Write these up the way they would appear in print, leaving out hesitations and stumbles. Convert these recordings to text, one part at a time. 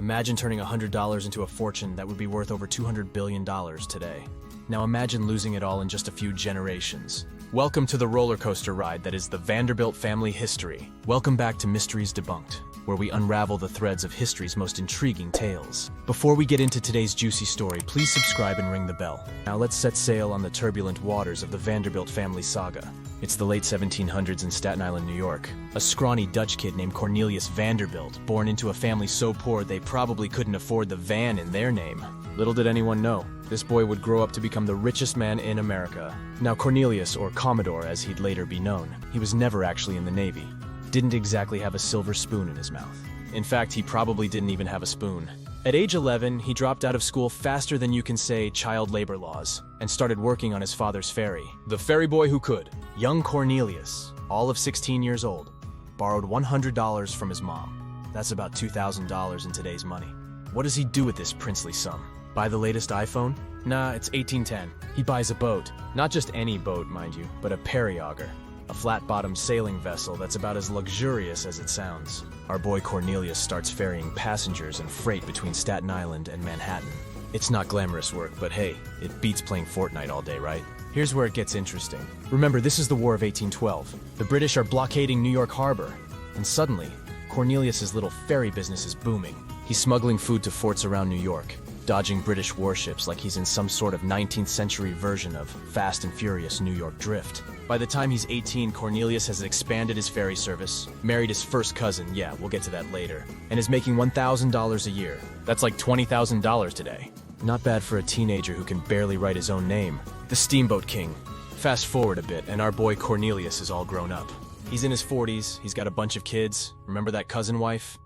Imagine turning $100 into a fortune that would be worth over $200 billion today. Now imagine losing it all in just a few generations. Welcome to the roller coaster ride that is the Vanderbilt family history. Welcome back to Mysteries Debunked, where we unravel the threads of history's most intriguing tales. Before we get into today's juicy story, please subscribe and ring the bell. Now let's set sail on the turbulent waters of the Vanderbilt family saga. It's the late 1700s in Staten Island, New York. A scrawny Dutch kid named Cornelius Vanderbilt, born into a family so poor they probably couldn't afford the van in their name. Little did anyone know, this boy would grow up to become the richest man in America. Now Cornelius, or Commodore as he'd later be known, he was never actually in the Navy. Didn't exactly have a silver spoon in his mouth. In fact, he probably didn't even have a spoon. At age 11, he dropped out of school faster than you can say child labor laws, and started working on his father's ferry. The ferry boy who could. Young Cornelius, all of 16 years old, borrowed $100 from his mom. That's about $2,000 in today's money. What does he do with this princely sum? Buy the latest iPhone? Nah, it's 1810. He buys a boat. Not just any boat, mind you, but a periauger. A flat-bottomed sailing vessel that's about as luxurious as it sounds. Our boy Cornelius starts ferrying passengers and freight between Staten Island and Manhattan. It's not glamorous work, but hey, it beats playing Fortnite all day, right? Here's where it gets interesting. Remember, this is the War of 1812. The British are blockading New York Harbor. And suddenly, Cornelius's little ferry business is booming. He's smuggling food to forts around New York, dodging British warships like he's in some sort of 19th century version of Fast and Furious New York Drift. By the time he's 18, Cornelius has expanded his ferry service, married his first cousin, yeah, we'll get to that later, and is making $1,000 a year. That's like $20,000 today. Not bad for a teenager who can barely write his own name. The Steamboat King. Fast forward a bit, and our boy Cornelius is all grown up. He's in his 40s, he's got a bunch of kids, remember that cousin wife?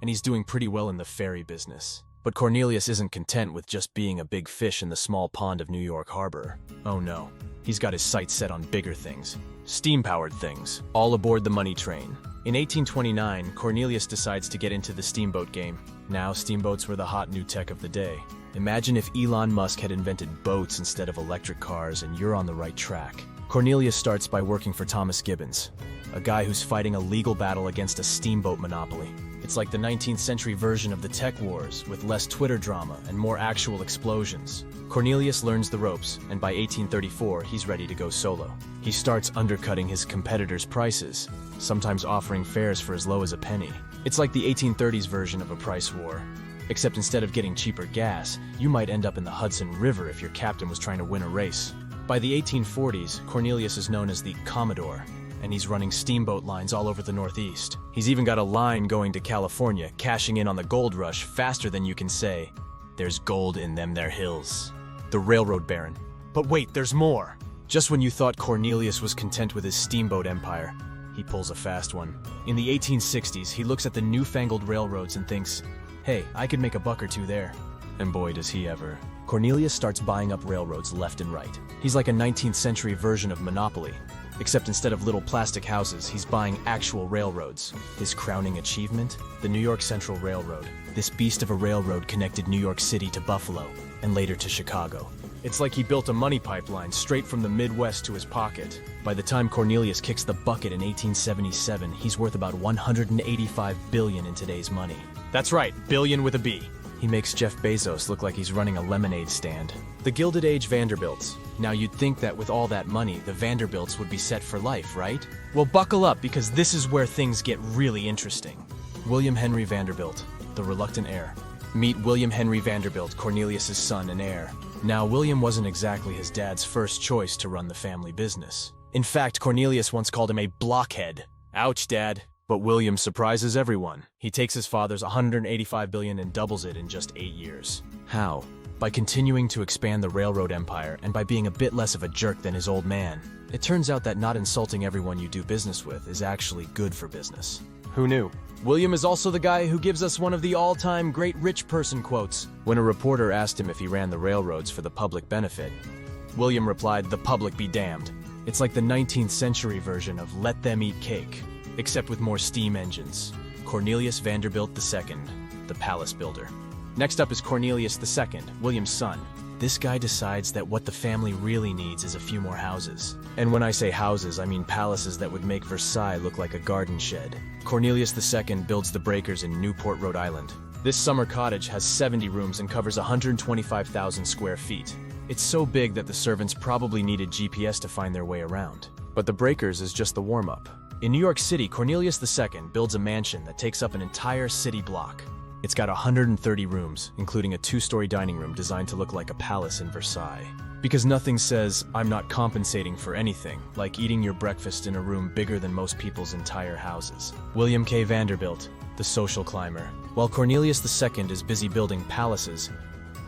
And he's doing pretty well in the ferry business. But Cornelius isn't content with just being a big fish in the small pond of New York Harbor. Oh no, he's got his sights set on bigger things. Steam-powered things, all aboard the money train. In 1829, Cornelius decides to get into the steamboat game. Now, steamboats were the hot new tech of the day. Imagine if Elon Musk had invented boats instead of electric cars, and you're on the right track. Cornelius starts by working for Thomas Gibbons, a guy who's fighting a legal battle against a steamboat monopoly. It's like the 19th century version of the tech wars, with less Twitter drama and more actual explosions. Cornelius learns the ropes, and by 1834, he's ready to go solo. He starts undercutting his competitors' prices, sometimes offering fares for as low as a penny. It's like the 1830s version of a price war. Except instead of getting cheaper gas, you might end up in the Hudson River if your captain was trying to win a race. By the 1840s, Cornelius is known as the Commodore, and he's running steamboat lines all over the Northeast. He's even got a line going to California, cashing in on the gold rush faster than you can say, "There's gold in them there hills." The railroad baron. But wait, there's more! Just when you thought Cornelius was content with his steamboat empire, he pulls a fast one. In the 1860s, he looks at the newfangled railroads and thinks, hey, I could make a buck or two there. And boy, does he ever. Cornelius starts buying up railroads left and right. He's like a 19th century version of Monopoly. Except instead of little plastic houses, he's buying actual railroads. His crowning achievement? The New York Central Railroad. This beast of a railroad connected New York City to Buffalo, and later to Chicago. It's like he built a money pipeline straight from the Midwest to his pocket. By the time Cornelius kicks the bucket in 1877, he's worth about $185 billion in today's money. That's right, billion with a B. He makes Jeff Bezos look like he's running a lemonade stand. The Gilded Age Vanderbilts. Now you'd think that with all that money, the Vanderbilts would be set for life, right? Well, buckle up, because this is where things get really interesting. William Henry Vanderbilt, the reluctant heir. Meet William Henry Vanderbilt, Cornelius's son and heir. Now, William wasn't exactly his dad's first choice to run the family business. In fact, Cornelius once called him a blockhead. Ouch, Dad. But William surprises everyone. He takes his father's $185 billion and doubles it in just 8 years. How? By continuing to expand the railroad empire and by being a bit less of a jerk than his old man. It turns out that not insulting everyone you do business with is actually good for business. Who knew? William is also the guy who gives us one of the all-time great rich person quotes. When a reporter asked him if he ran the railroads for the public benefit, William replied, "The public be damned." It's like the 19th century version of "let them eat cake," except with more steam engines. Cornelius Vanderbilt II, the palace builder. Next up is Cornelius II, William's son. This guy decides that what the family really needs is a few more houses. And when I say houses, I mean palaces that would make Versailles look like a garden shed. Cornelius II builds the breakers in Newport, Rhode Island. This summer cottage has 70 rooms and covers 125,000 square feet. It's so big that the servants probably needed GPS to find their way around. But the breakers is just the warm-up. In New York City, Cornelius II builds a mansion that takes up an entire city block. It's got 130 rooms, including a 2-story dining room designed to look like a palace in Versailles. Because nothing says, "I'm not compensating for anything," like eating your breakfast in a room bigger than most people's entire houses. William K. Vanderbilt, the social climber. While Cornelius II is busy building palaces,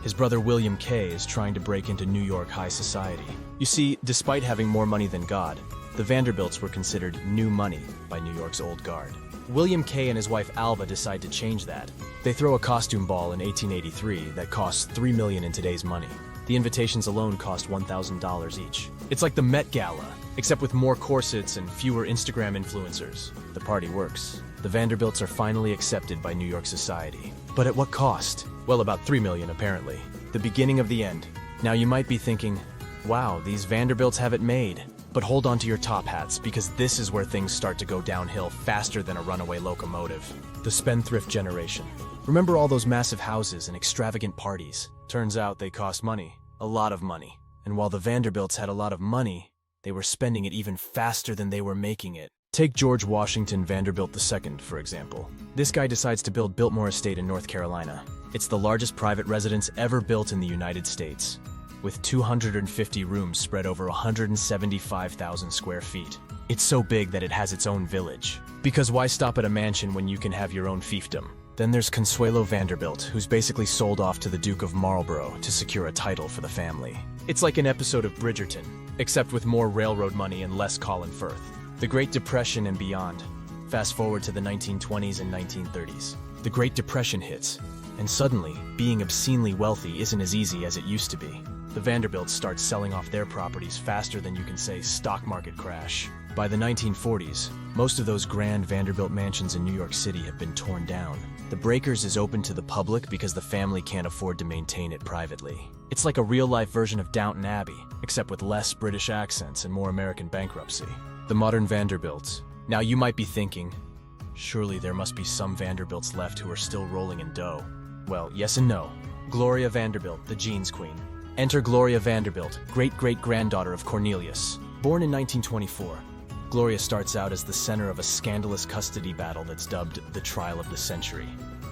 his brother William K. is trying to break into New York high society. You see, despite having more money than God, the Vanderbilts were considered new money by New York's old guard. William K. and his wife Alva decide to change that. They throw a costume ball in 1883 that costs $3 million in today's money. The invitations alone cost $1,000 each. It's like the Met Gala, except with more corsets and fewer Instagram influencers. The party works. The Vanderbilts are finally accepted by New York society. But at what cost? Well, about $3 million apparently. The beginning of the end. Now you might be thinking, wow, these Vanderbilts have it made. But hold on to your top hats, because this is where things start to go downhill faster than a runaway locomotive. The spendthrift generation. Remember all those massive houses and extravagant parties? Turns out they cost money. A lot of money. And while the Vanderbilts had a lot of money, they were spending it even faster than they were making it. Take George Washington Vanderbilt II, for example. This guy decides to build Biltmore Estate in North Carolina. It's the largest private residence ever built in the United States, with 250 rooms spread over 175,000 square feet. It's so big that it has its own village. Because why stop at a mansion when you can have your own fiefdom? Then there's Consuelo Vanderbilt, who's basically sold off to the Duke of Marlborough to secure a title for the family. It's like an episode of Bridgerton, except with more railroad money and less Colin Firth. The Great Depression and beyond. Fast forward to the 1920s and 1930s. The Great Depression hits, and suddenly, being obscenely wealthy isn't as easy as it used to be. The Vanderbilts start selling off their properties faster than you can say stock market crash. By the 1940s, most of those grand Vanderbilt mansions in New York City have been torn down. The Breakers is open to the public because the family can't afford to maintain it privately. It's like a real-life version of Downton Abbey, except with less British accents and more American bankruptcy. The modern Vanderbilts. Now you might be thinking, surely there must be some Vanderbilts left who are still rolling in dough. Well, yes and no. Gloria Vanderbilt, the jeans queen. Enter Gloria Vanderbilt, great-great-granddaughter of Cornelius. Born in 1924, Gloria starts out as the center of a scandalous custody battle that's dubbed the Trial of the Century.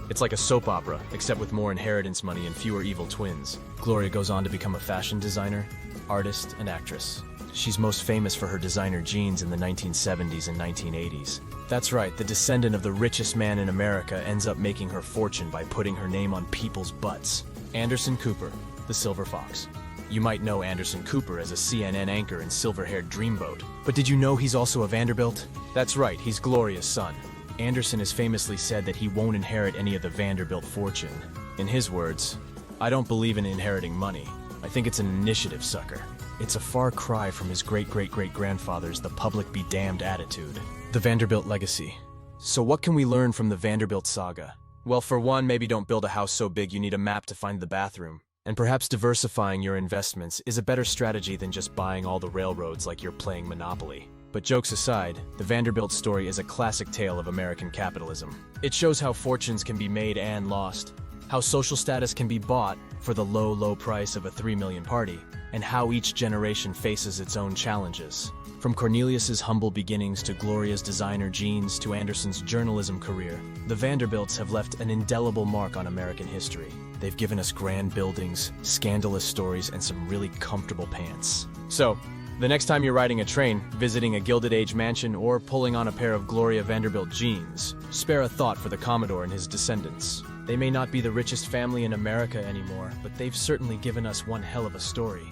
It's like a soap opera, except with more inheritance money and fewer evil twins. Gloria goes on to become a fashion designer, artist, and actress. She's most famous for her designer jeans in the 1970s and 1980s. That's right, the descendant of the richest man in America ends up making her fortune by putting her name on people's butts. Anderson Cooper, the Silver Fox. You might know Anderson Cooper as a CNN anchor and silver-haired dreamboat. But did you know he's also a Vanderbilt? That's right, he's Gloria's son. Anderson has famously said that he won't inherit any of the Vanderbilt fortune. In his words, "I don't believe in inheriting money. I think it's an initiative sucker." It's a far cry from his great-great-great-grandfather's "the public be damned" attitude. The Vanderbilt legacy. So what can we learn from the Vanderbilt saga? Well, for one, maybe don't build a house so big you need a map to find the bathroom. And perhaps diversifying your investments is a better strategy than just buying all the railroads like you're playing Monopoly. But jokes aside, the Vanderbilt story is a classic tale of American capitalism. It shows how fortunes can be made and lost, how social status can be bought for the low, low price of a $3 million party, and how each generation faces its own challenges. From Cornelius's humble beginnings to Gloria's designer jeans to Anderson's journalism career, the Vanderbilts have left an indelible mark on American history. They've given us grand buildings, scandalous stories, and some really comfortable pants. So, the next time you're riding a train, visiting a Gilded Age mansion, or pulling on a pair of Gloria Vanderbilt jeans, spare a thought for the Commodore and his descendants. They may not be the richest family in America anymore, but they've certainly given us one hell of a story.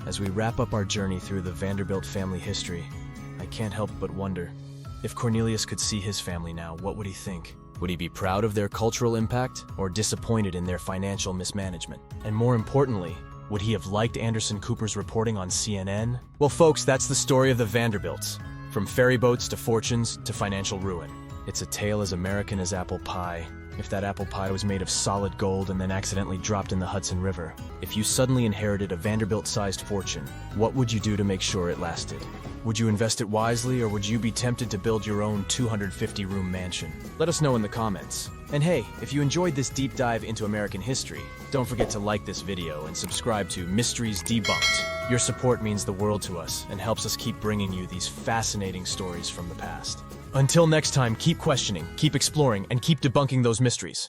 As we wrap up our journey through the Vanderbilt family history, I can't help but wonder, if Cornelius could see his family now, what would he think? Would he be proud of their cultural impact, or disappointed in their financial mismanagement? And more importantly, would he have liked Anderson Cooper's reporting on CNN? Well, folks, that's the story of the Vanderbilts. From ferry boats to fortunes to financial ruin. It's a tale as American as apple pie, If that apple pie was made of solid gold and then accidentally dropped in the Hudson River? If you suddenly inherited a Vanderbilt-sized fortune, what would you do to make sure it lasted? Would you invest it wisely, or would you be tempted to build your own 250-room mansion? Let us know in the comments. And hey, if you enjoyed this deep dive into American history, don't forget to like this video and subscribe to Mysteries Debunked. Your support means the world to us and helps us keep bringing you these fascinating stories from the past. Until next time, keep questioning, keep exploring, and keep debunking those mysteries.